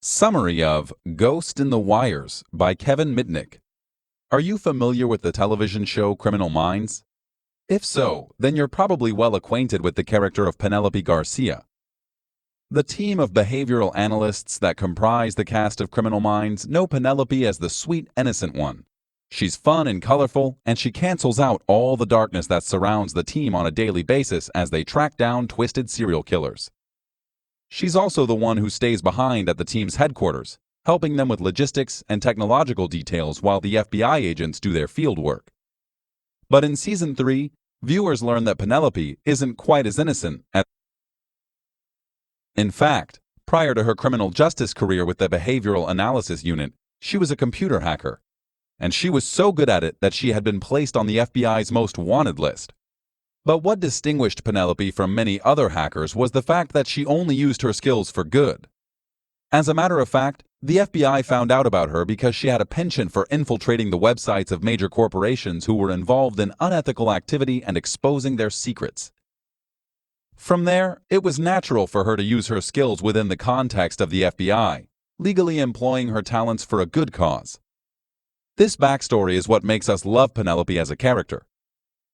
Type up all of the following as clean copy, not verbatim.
Summary of Ghost in the Wires by Kevin Mitnick. Are you familiar with the television show Criminal Minds? If so, then you're probably well acquainted with the character of Penelope Garcia. The team of behavioral analysts that comprise the cast of Criminal Minds know Penelope as the sweet, innocent one. She's fun and colorful, and she cancels out all the darkness that surrounds the team on a daily basis as they track down twisted serial killers. She's also the one who stays behind at the team's headquarters, helping them with logistics and technological details while the FBI agents do their field work. But in Season 3, viewers learn that Penelope isn't quite as innocent as. In fact, prior to her criminal justice career with the Behavioral Analysis Unit, she was a computer hacker. And she was so good at it that she had been placed on the FBI's most wanted list. But what distinguished Penelope from many other hackers was the fact that she only used her skills for good. As a matter of fact, the FBI found out about her because she had a penchant for infiltrating the websites of major corporations who were involved in unethical activity and exposing their secrets. From there, it was natural for her to use her skills within the context of the FBI, legally employing her talents for a good cause. This backstory is what makes us love Penelope as a character.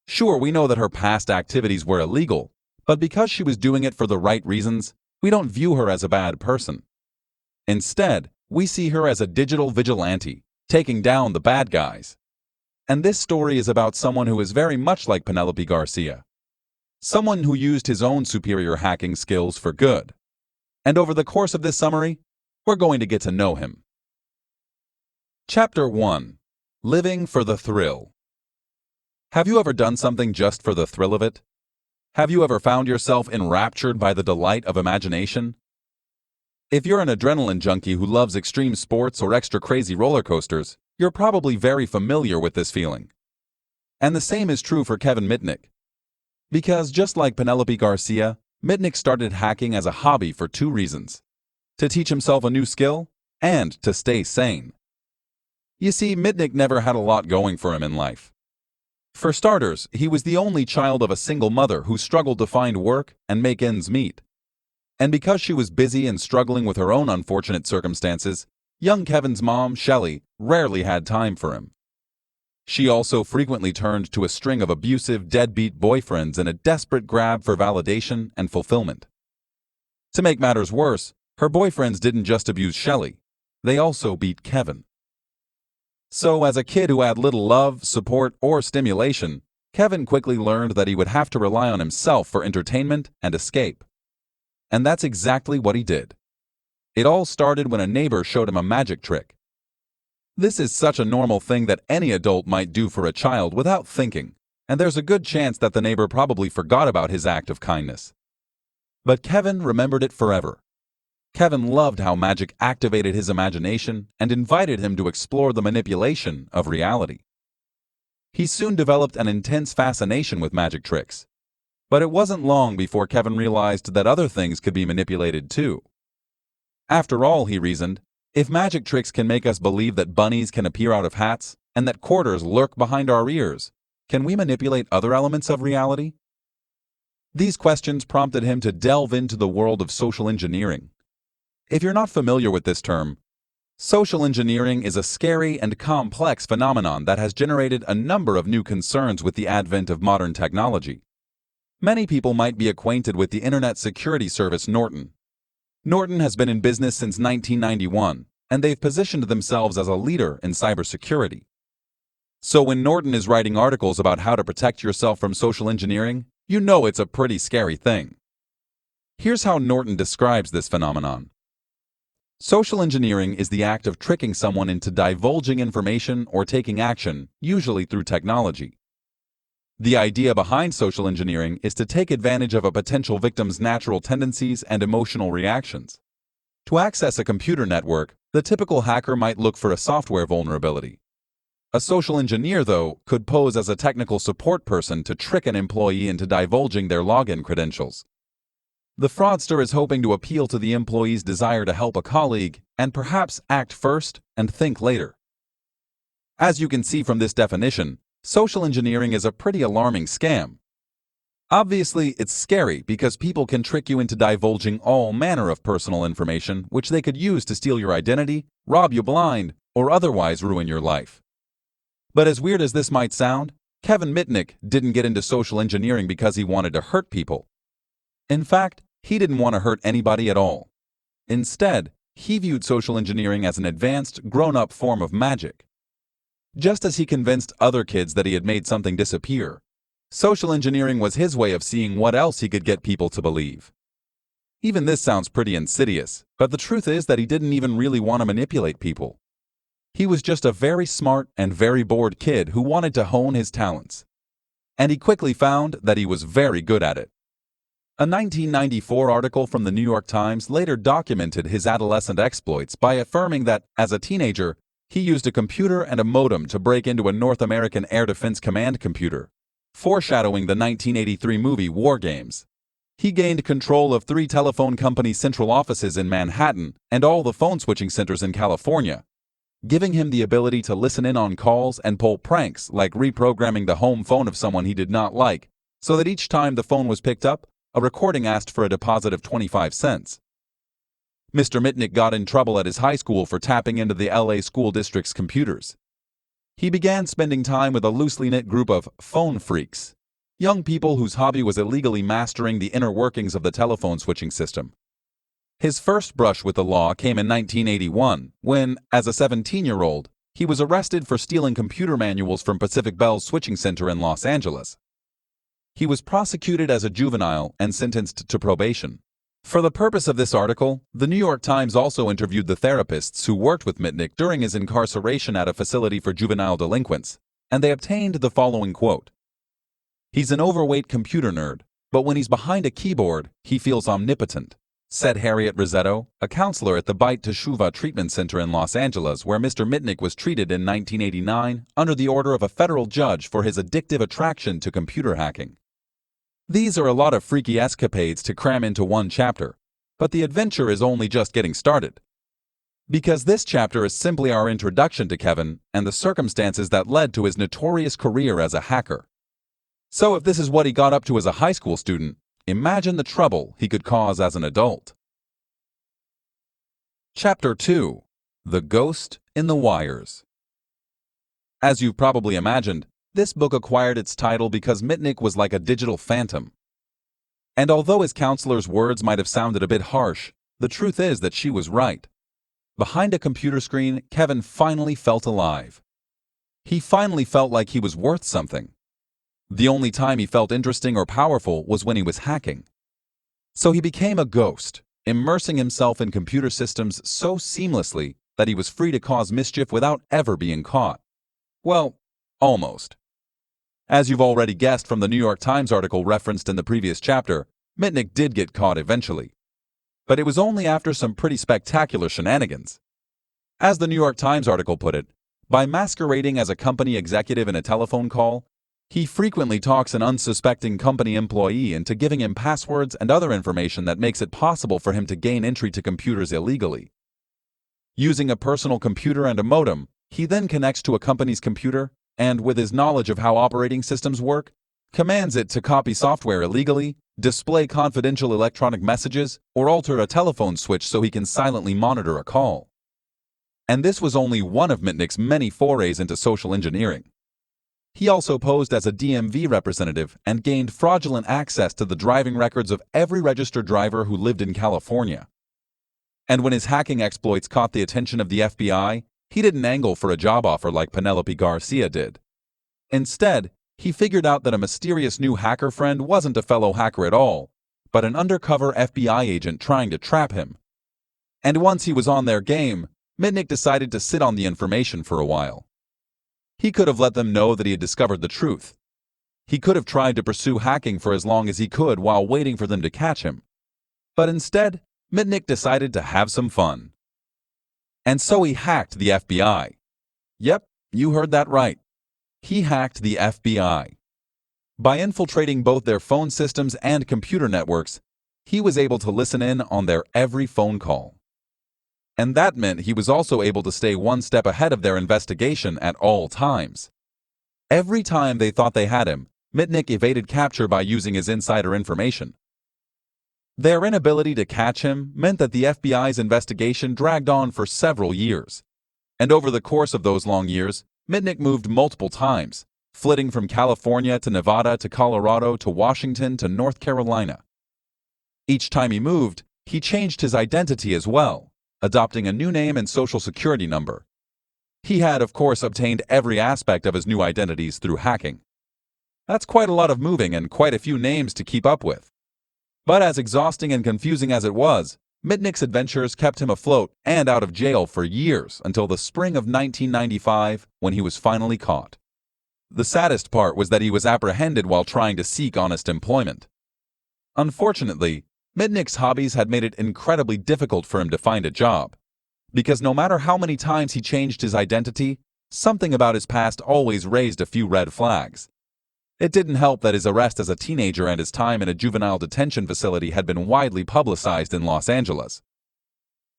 Sure, we know that her past activities were illegal, but because she was doing it for the right reasons, we don't view her as a bad person. Instead, we see her as a digital vigilante, taking down the bad guys. And this story is about someone who is very much like Penelope Garcia. Someone who used his own superior hacking skills for good. And over the course of this summary, we're going to get to know him. Chapter 1. Living for the Thrill. Have you ever done something just for the thrill of it? Have you ever found yourself enraptured by the delight of imagination? If you're an adrenaline junkie who loves extreme sports or extra crazy roller coasters, you're probably very familiar with this feeling. And the same is true for Kevin Mitnick. Because just like Penelope Garcia, Mitnick started hacking as a hobby for two reasons: to teach himself a new skill and to stay sane. You see, Mitnick never had a lot going for him in life. For starters, he was the only child of a single mother who struggled to find work and make ends meet. And because she was busy and struggling with her own unfortunate circumstances, young Kevin's mom, Shelley, rarely had time for him. She also frequently turned to a string of abusive, deadbeat boyfriends in a desperate grab for validation and fulfillment. To make matters worse, her boyfriends didn't just abuse Shelley, they also beat Kevin. So as a kid who had little love, support, or stimulation, Kevin quickly learned that he would have to rely on himself for entertainment and escape. And that's exactly what he did. It all started when a neighbor showed him a magic trick. This is such a normal thing that any adult might do for a child without thinking, and there's a good chance that the neighbor probably forgot about his act of kindness. But Kevin remembered it forever. Kevin loved how magic activated his imagination and invited him to explore the manipulation of reality. He soon developed an intense fascination with magic tricks. But it wasn't long before Kevin realized that other things could be manipulated too. After all, he reasoned, if magic tricks can make us believe that bunnies can appear out of hats and that quarters lurk behind our ears, can we manipulate other elements of reality? These questions prompted him to delve into the world of social engineering. If you're not familiar with this term, social engineering is a scary and complex phenomenon that has generated a number of new concerns with the advent of modern technology. Many people might be acquainted with the internet security service Norton. Norton has been in business since 1991, and they've positioned themselves as a leader in cybersecurity. So when Norton is writing articles about how to protect yourself from social engineering, you know it's a pretty scary thing. Here's how Norton describes this phenomenon. Social engineering is the act of tricking someone into divulging information or taking action, usually through technology. The idea behind social engineering is to take advantage of a potential victim's natural tendencies and emotional reactions. To access a computer network, the typical hacker might look for a software vulnerability. A social engineer, though, could pose as a technical support person to trick an employee into divulging their login credentials. The fraudster is hoping to appeal to the employee's desire to help a colleague and perhaps act first and think later. As you can see from this definition, social engineering is a pretty alarming scam. Obviously, it's scary because people can trick you into divulging all manner of personal information which they could use to steal your identity, rob you blind, or otherwise ruin your life. But as weird as this might sound, Kevin Mitnick didn't get into social engineering because he wanted to hurt people. In fact, he didn't want to hurt anybody at all. Instead, he viewed social engineering as an advanced, grown-up form of magic. Just as he convinced other kids that he had made something disappear, social engineering was his way of seeing what else he could get people to believe. Even this sounds pretty insidious, but the truth is that he didn't even really want to manipulate people. He was just a very smart and very bored kid who wanted to hone his talents. And he quickly found that he was very good at it. A 1994 article from the New York Times later documented his adolescent exploits by affirming that, as a teenager, he used a computer and a modem to break into a North American Air Defense Command computer, foreshadowing the 1983 movie War Games. He gained control of 3 telephone company central offices in Manhattan and all the phone switching centers in California, giving him the ability to listen in on calls and pull pranks like reprogramming the home phone of someone he did not like, so that each time the phone was picked up, a recording asked for a deposit of 25 cents. Mr. Mitnick got in trouble at his high school for tapping into the LA school district's computers. He began spending time with a loosely knit group of phone freaks, young people whose hobby was illegally mastering the inner workings of the telephone switching system. His first brush with the law came in 1981, when, as a 17-year-old, he was arrested for stealing computer manuals from Pacific Bell's switching center in Los Angeles. He was prosecuted as a juvenile and sentenced to probation. For the purpose of this article, the New York Times also interviewed the therapists who worked with Mitnick during his incarceration at a facility for juvenile delinquents, and they obtained the following quote: "He's an overweight computer nerd, but when he's behind a keyboard, he feels omnipotent," said Harriet Rossetto, a counselor at the Beit Teshuvah Treatment Center in Los Angeles, where Mr. Mitnick was treated in 1989 under the order of a federal judge for his addictive attraction to computer hacking. These are a lot of freaky escapades to cram into one chapter, but the adventure is only just getting started. Because this chapter is simply our introduction to Kevin and the circumstances that led to his notorious career as a hacker. So if this is what he got up to as a high school student, imagine the trouble he could cause as an adult. Chapter 2: The Ghost in the Wires. As you've probably imagined, this book acquired its title because Mitnick was like a digital phantom. And although his counselor's words might have sounded a bit harsh, the truth is that she was right. Behind a computer screen, Kevin finally felt alive. He finally felt like he was worth something. The only time he felt interesting or powerful was when he was hacking. So he became a ghost, immersing himself in computer systems so seamlessly that he was free to cause mischief without ever being caught. Well, almost. As you've already guessed from the New York Times article referenced in the previous chapter, Mitnick did get caught eventually. But it was only after some pretty spectacular shenanigans. As the New York Times article put it, by masquerading as a company executive in a telephone call, he frequently talks an unsuspecting company employee into giving him passwords and other information that makes it possible for him to gain entry to computers illegally. Using a personal computer and a modem, he then connects to a company's computer and, with his knowledge of how operating systems work, commands it to copy software illegally, display confidential electronic messages, or alter a telephone switch so he can silently monitor a call. And this was only one of Mitnick's many forays into social engineering. He also posed as a DMV representative and gained fraudulent access to the driving records of every registered driver who lived in California. And when his hacking exploits caught the attention of the FBI, he didn't angle for a job offer like Penelope Garcia did. Instead, he figured out that a mysterious new hacker friend wasn't a fellow hacker at all, but an undercover FBI agent trying to trap him. And once he was on their game, Mitnick decided to sit on the information for a while. He could have let them know that he had discovered the truth. He could have tried to pursue hacking for as long as he could while waiting for them to catch him. But instead, Mitnick decided to have some fun. And so he hacked the FBI. Yep, you heard that right. He hacked the FBI. By infiltrating both their phone systems and computer networks, he was able to listen in on their every phone call. And that meant he was also able to stay one step ahead of their investigation at all times. Every time they thought they had him, Mitnick evaded capture by using his insider information. Their inability to catch him meant that the FBI's investigation dragged on for several years. And over the course of those long years, Mitnick moved multiple times, flitting from California to Nevada to Colorado to Washington to North Carolina. Each time he moved, he changed his identity as well, adopting a new name and social security number. He had, of course, obtained every aspect of his new identities through hacking. That's quite a lot of moving and quite a few names to keep up with. But as exhausting and confusing as it was, Mitnick's adventures kept him afloat and out of jail for years until the spring of 1995 when he was finally caught. The saddest part was that he was apprehended while trying to seek honest employment. Unfortunately, Mitnick's hobbies had made it incredibly difficult for him to find a job, because no matter how many times he changed his identity, something about his past always raised a few red flags. It didn't help that his arrest as a teenager and his time in a juvenile detention facility had been widely publicized in Los Angeles.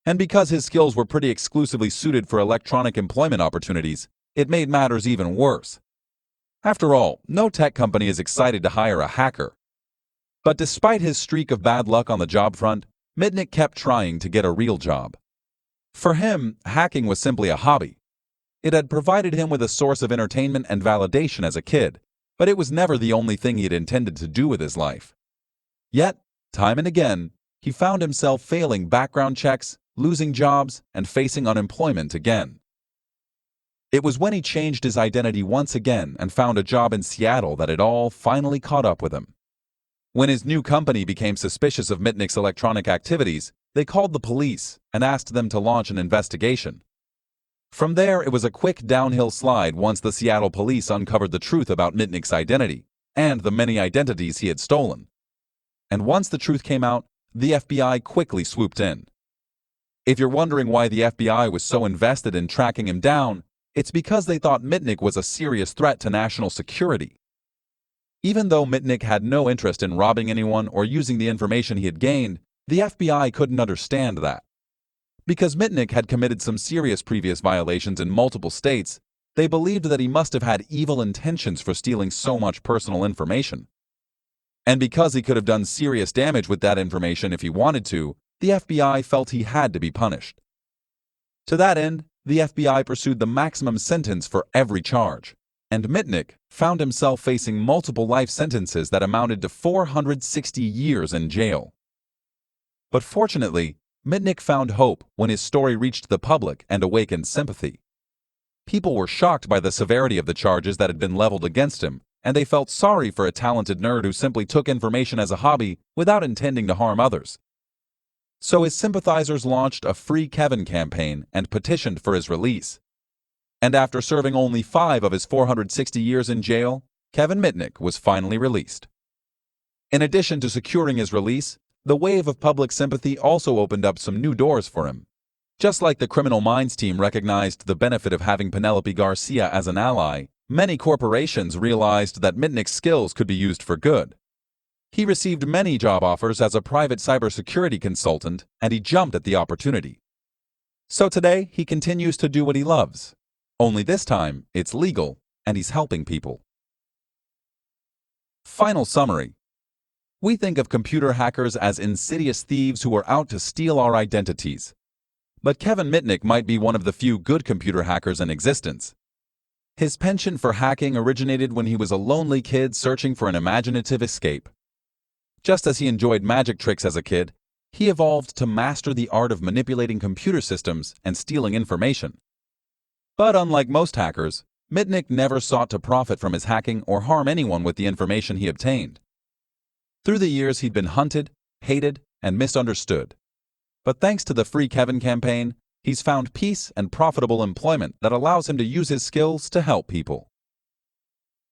And because his skills were pretty exclusively suited for electronic employment opportunities, it made matters even worse. After all, no tech company is excited to hire a hacker. But despite his streak of bad luck on the job front, Mitnick kept trying to get a real job. For him, hacking was simply a hobby. It had provided him with a source of entertainment and validation as a kid, but it was never the only thing he had intended to do with his life. Yet, time and again, he found himself failing background checks, losing jobs, and facing unemployment again. It was when he changed his identity once again and found a job in Seattle that it all finally caught up with him. When his new company became suspicious of Mitnick's electronic activities, they called the police and asked them to launch an investigation. From there, it was a quick downhill slide once the Seattle police uncovered the truth about Mitnick's identity and the many identities he had stolen. And once the truth came out, the FBI quickly swooped in. If you're wondering why the FBI was so invested in tracking him down, it's because they thought Mitnick was a serious threat to national security. Even though Mitnick had no interest in robbing anyone or using the information he had gained, the FBI couldn't understand that. Because Mitnick had committed some serious previous violations in multiple states, they believed that he must have had evil intentions for stealing so much personal information. And because he could have done serious damage with that information if he wanted to, the FBI felt he had to be punished. To that end, the FBI pursued the maximum sentence for every charge, and Mitnick found himself facing multiple life sentences that amounted to 460 years in jail. But fortunately, Mitnick found hope when his story reached the public and awakened sympathy. People were shocked by the severity of the charges that had been leveled against him, and they felt sorry for a talented nerd who simply took information as a hobby without intending to harm others. So his sympathizers launched a Free Kevin campaign and petitioned for his release. And after serving only 5 of his 460 years in jail, Kevin Mitnick was finally released. In addition to securing his release, the wave of public sympathy also opened up some new doors for him. Just like the Criminal Minds team recognized the benefit of having Penelope Garcia as an ally, many corporations realized that Mitnick's skills could be used for good. He received many job offers as a private cybersecurity consultant, and he jumped at the opportunity. So today, he continues to do what he loves. Only this time, it's legal, and he's helping people. Final summary. We think of computer hackers as insidious thieves who are out to steal our identities. But Kevin Mitnick might be one of the few good computer hackers in existence. His penchant for hacking originated when he was a lonely kid searching for an imaginative escape. Just as he enjoyed magic tricks as a kid, he evolved to master the art of manipulating computer systems and stealing information. But unlike most hackers, Mitnick never sought to profit from his hacking or harm anyone with the information he obtained. Through the years, he'd been hunted, hated, and misunderstood. But thanks to the Free Kevin campaign, he's found peace and profitable employment that allows him to use his skills to help people.